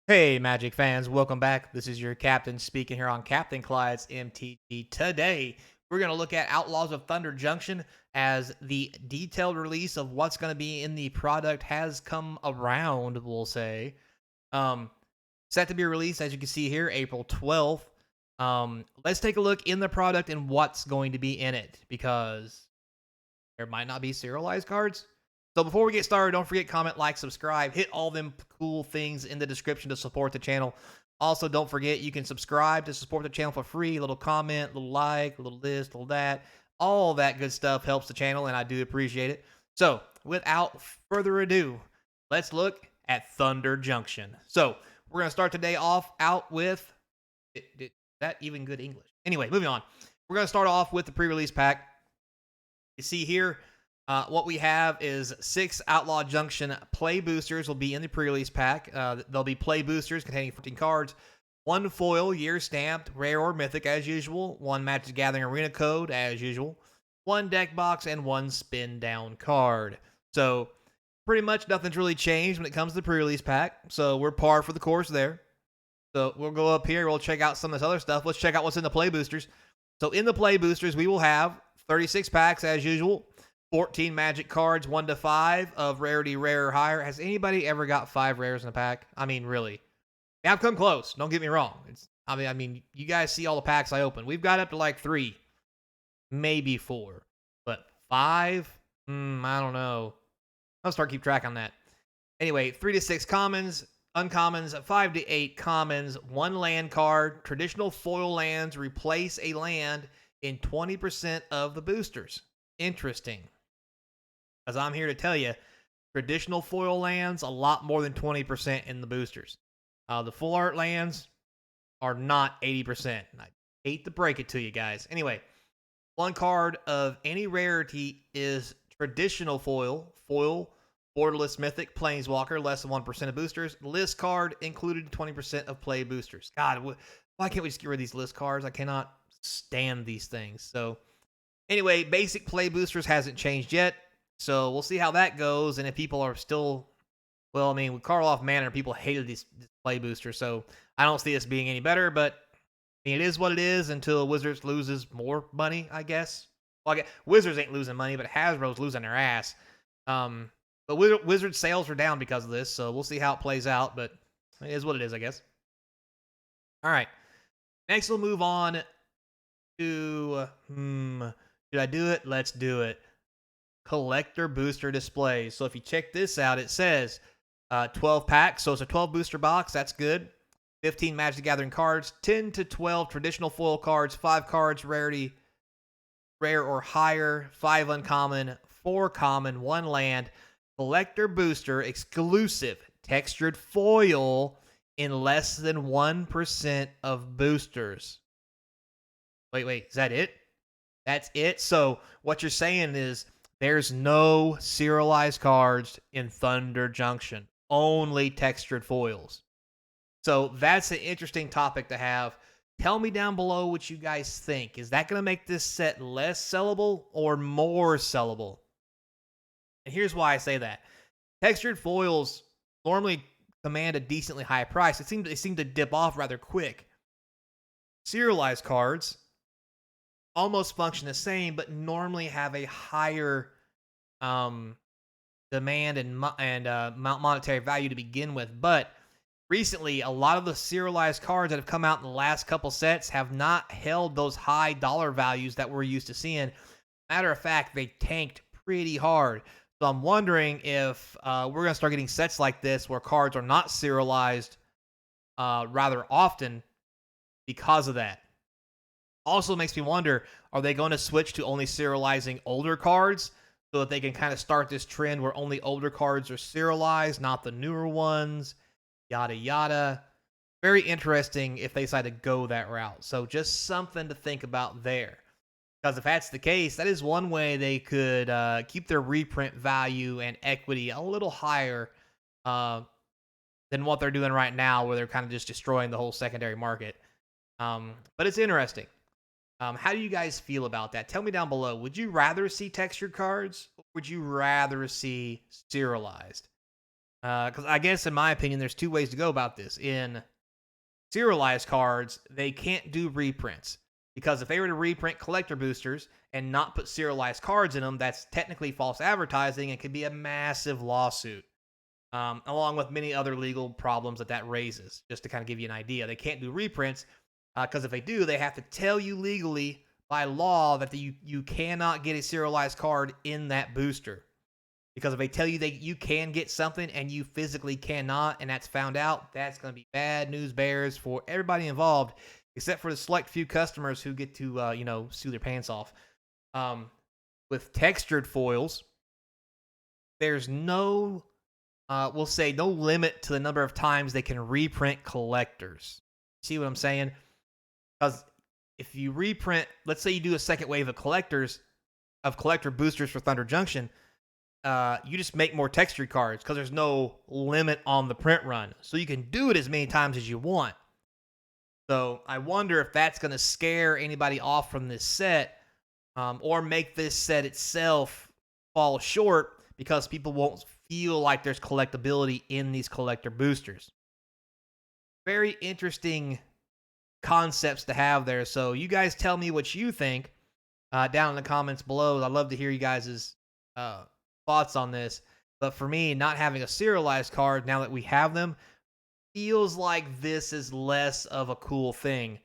Hey, Magic fans, welcome back. This is your captain speaking here on Capnclydes MTG. Today, we're going to look at Outlaws of Thunder Junction as the detailed release of what's going to be in the product has come around, we'll say. Um, Set to be released, as you can see here, April 12th. Let's take a look in the product and what's going to be in it because there might not be serialized cards. So before we get started, don't forget, comment, like, subscribe, hit all them cool things in the description to support the channel. Also, don't forget, you can subscribe to support the channel for free. A little comment, a little like, a little this, a little that. All that good stuff helps the channel, and I do appreciate it. So without further ado, let's look at Thunder Junction. So we're going to start today off out with, is that even good English? Anyway, moving on. We're going to start off with the pre-release pack. You see here, what we have is 6 Outlaw Junction play boosters will be in the pre-release pack. There'll be play boosters containing 14 cards, 1 foil, year stamped, rare or mythic as usual, 1 Magic the Gathering Arena code as usual, 1 deck box, and 1 spin down card. So pretty much nothing's really changed when it comes to the pre-release pack. So we're par for the course there. So we'll go up here. We'll check out some of this other stuff. Let's check out what's in the play boosters. So in the play boosters, we will have 36 packs as usual, 14 magic cards, 1 to 5 of rarity rare or higher. Has anybody ever got 5 rares in a pack? I mean, really. I've come close. Don't get me wrong. I mean, you guys see all the packs I open. We've got up to like 3, maybe 4, but 5? I don't know. I'll start keep track on that. Anyway, 3 to 6 commons, uncommons, 5 to 8 commons, 1 land card, traditional foil lands replace a land in 20% of the boosters. Interesting. As I'm here to tell you, traditional foil lands, a lot more than 20% in the boosters. The full art lands are not 80%. I hate to break it to you guys. Anyway, 1 card of any rarity is traditional foil, borderless mythic, planeswalker, less than 1% of boosters. List card included 20% of play boosters. God, why can't we just get rid of these list cards? I cannot stand these things. So anyway, basic play boosters hasn't changed yet. So we'll see how that goes. And if people are still, well, I mean, with Karloff Manor, people hated this play booster. So I don't see this being any better, but I mean, it is what it is until Wizards loses more money, I guess. Well, Wizards ain't losing money, but Hasbro's losing their ass. But Wizards sales are down because of this, so we'll see how it plays out, but it is what it is, I guess. All right. Next, we'll move on to, should I do it? Let's do it. Collector booster displays. So if you check this out, it says 12 packs, so it's a 12 booster box. That's good. 15 Magic the Gathering cards, 10 to 12 traditional foil cards, 5 cards rarity rare or higher, 5 uncommon, 4 common, 1 land, collector booster, exclusive, textured foil in less than 1% of boosters. Wait, is that it? That's it? So what you're saying is there's no serialized cards in Thunder Junction, only textured foils. So that's an interesting topic to have. Tell me down below what you guys think. Is that going to make this set less sellable or more sellable? And here's why I say that. Textured foils normally command a decently high price. They seem to dip off rather quick. Serialized cards almost function the same, but normally have a higher demand and monetary value to begin with. But recently, a lot of the serialized cards that have come out in the last couple sets have not held those high dollar values that we're used to seeing. Matter of fact, they tanked pretty hard. So I'm wondering if we're going to start getting sets like this where cards are not serialized rather often because of that. Also makes me wonder, are they going to switch to only serializing older cards so that they can kind of start this trend where only older cards are serialized, not the newer ones? Yada, yada. Very interesting if they decide to go that route. So just something to think about there. Because if that's the case, that is one way they could keep their reprint value and equity a little higher than what they're doing right now, where they're kind of just destroying the whole secondary market. But it's interesting. How do you guys feel about that? Tell me down below. Would you rather see textured cards? Or would you rather see serialized? Because I guess, in my opinion, there's two ways to go about this. In serialized cards, they can't do reprints because if they were to reprint collector boosters and not put serialized cards in them, that's technically false advertising and could be a massive lawsuit, along with many other legal problems that raises. Just to kind of give you an idea, they can't do reprints because if they do, they have to tell you legally by law that you cannot get a serialized card in that booster. Because if they tell you that you can get something and you physically cannot, and that's found out, that's going to be bad news bears for everybody involved, except for the select few customers who get to, sue their pants off. With textured foils, there's no, we'll say, no limit to the number of times they can reprint collectors. See what I'm saying? Because if you reprint, let's say you do a second wave of collector boosters for Thunder Junction, you just make more textured cards because there's no limit on the print run. So you can do it as many times as you want. So I wonder if that's going to scare anybody off from this set, or make this set itself fall short because people won't feel like there's collectability in these collector boosters. Very interesting concepts to have there. So you guys tell me what you think down in the comments below. I'd love to hear you guys' thoughts on this. But for me, not having a serialized card now that we have them feels like this is less of a cool thing.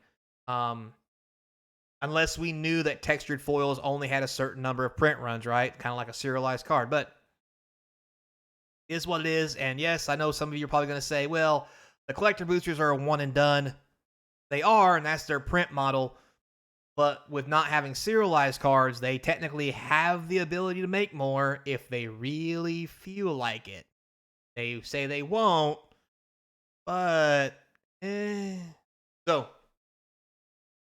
Unless we knew that textured foils only had a certain number of print runs, right? Kind of like a serialized card. But it is what it is. And yes, I know some of you are probably going to say, well, the collector boosters are a one and done. They are, and that's their print model. But with not having serialized cards, they technically have the ability to make more if they really feel like it. They say they won't, but So,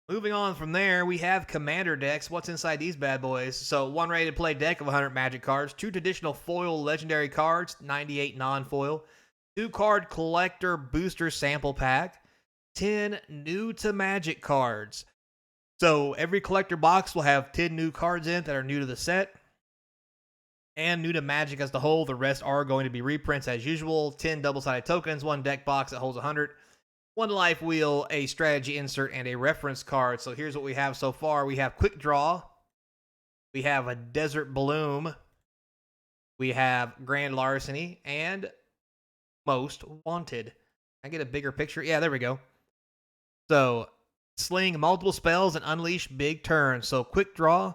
moving on from there, we have Commander decks. What's inside these bad boys? So, one ready-to-play deck of 100 Magic cards, 2 traditional foil legendary cards, 98 non-foil, 2-card collector booster sample pack, 10 new-to-Magic cards. So every collector box will have 10 new cards in that are new to the set and new to Magic as the whole. The rest are going to be reprints as usual. 10 double-sided tokens, 1 deck box that holds 100, 1 life wheel, a strategy insert, and a reference card. So here's what we have so far. We have Quick Draw. We have a Desert Bloom. We have Grand Larceny and Most Wanted. Can I get a bigger picture? Yeah, there we go. So sling multiple spells and unleash big turns. So Quick Draw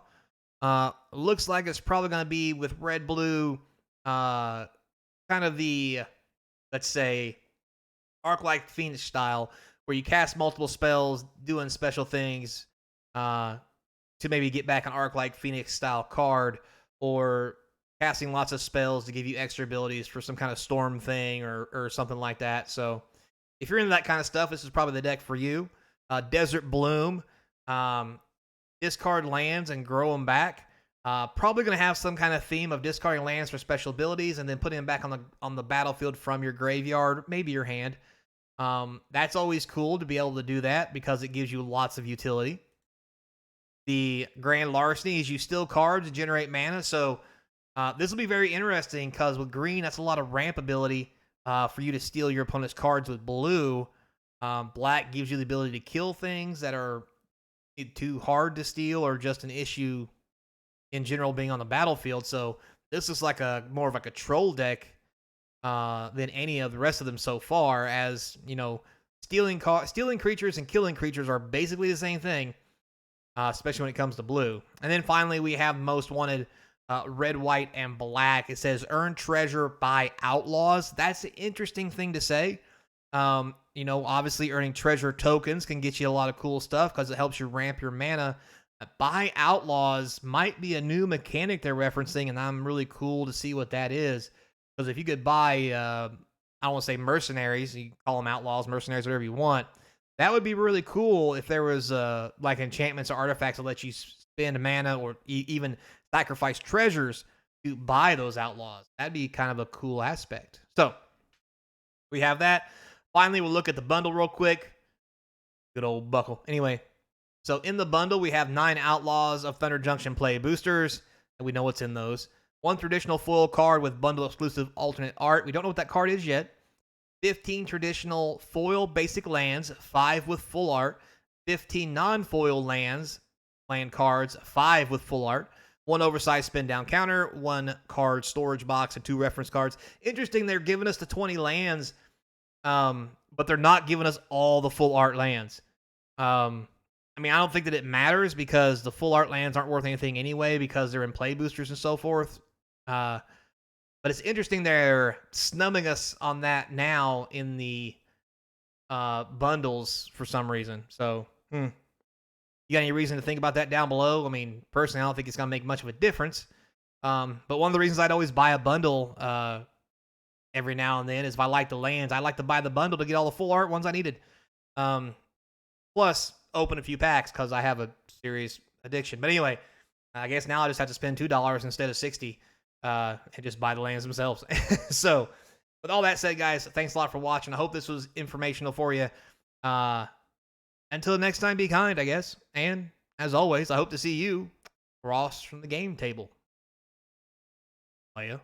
looks like it's probably going to be with red blue, kind of the, let's say, Arc-like Phoenix style, where you cast multiple spells doing special things to maybe get back an Arc-like Phoenix style card, or casting lots of spells to give you extra abilities for some kind of storm thing or something like that. So if you're into that kind of stuff, this is probably the deck for you. Desert Bloom, discard lands and grow them back. Probably going to have some kind of theme of discarding lands for special abilities and then putting them back on the battlefield from your graveyard, maybe your hand. That's always cool to be able to do that because it gives you lots of utility. The Grand Larceny is you steal cards to generate mana, so this will be very interesting because with green, that's a lot of ramp ability for you to steal your opponent's cards. With blue, black gives you the ability to kill things that are too hard to steal or just an issue in general being on the battlefield. So this is like more of like a troll deck than any of the rest of them so far, as you know, stealing creatures and killing creatures are basically the same thing, especially when it comes to blue. And then finally we have Most Wanted, red, white, and black. It says earn treasure by outlaws. That's an interesting thing to say. Obviously earning treasure tokens can get you a lot of cool stuff because it helps you ramp your mana. Buy outlaws might be a new mechanic they're referencing, and I'm really cool to see what that is. Because if you could buy, I don't want to say mercenaries, you can call them outlaws, mercenaries, whatever you want. That would be really cool if there was like enchantments or artifacts that let you spend mana or even sacrifice treasures to buy those outlaws. That'd be kind of a cool aspect. So we have that. Finally, we'll look at the bundle real quick. Good old buckle. Anyway, so in the bundle, we have 9 Outlaws of Thunder Junction play boosters, and we know what's in those. 1 traditional foil card with bundle exclusive alternate art. We don't know what that card is yet. 15 traditional foil basic lands, 5 with full art. 15 non-foil land cards, 5 with full art. 1 oversized spin down counter, 1 card storage box, and 2 reference cards. Interesting, they're giving us the 20 lands, but they're not giving us all the full art lands. I mean, I don't think that it matters because the full art lands aren't worth anything anyway because they're in play boosters and so forth. But it's interesting they're snubbing us on that now in the bundles for some reason. So, you got any reason to think about that down below? I mean, personally, I don't think it's going to make much of a difference. But one of the reasons I'd always buy a bundle every now and then is if I like the lands. I like to buy the bundle to get all the full art ones I needed. Plus, open a few packs because I have a serious addiction. But anyway, I guess now I just have to spend $2 instead of $60 and just buy the lands themselves. So, with all that said, guys, thanks a lot for watching. I hope this was informational for you. Until next time, be kind, I guess. And, as always, I hope to see you across from the game table. Playa.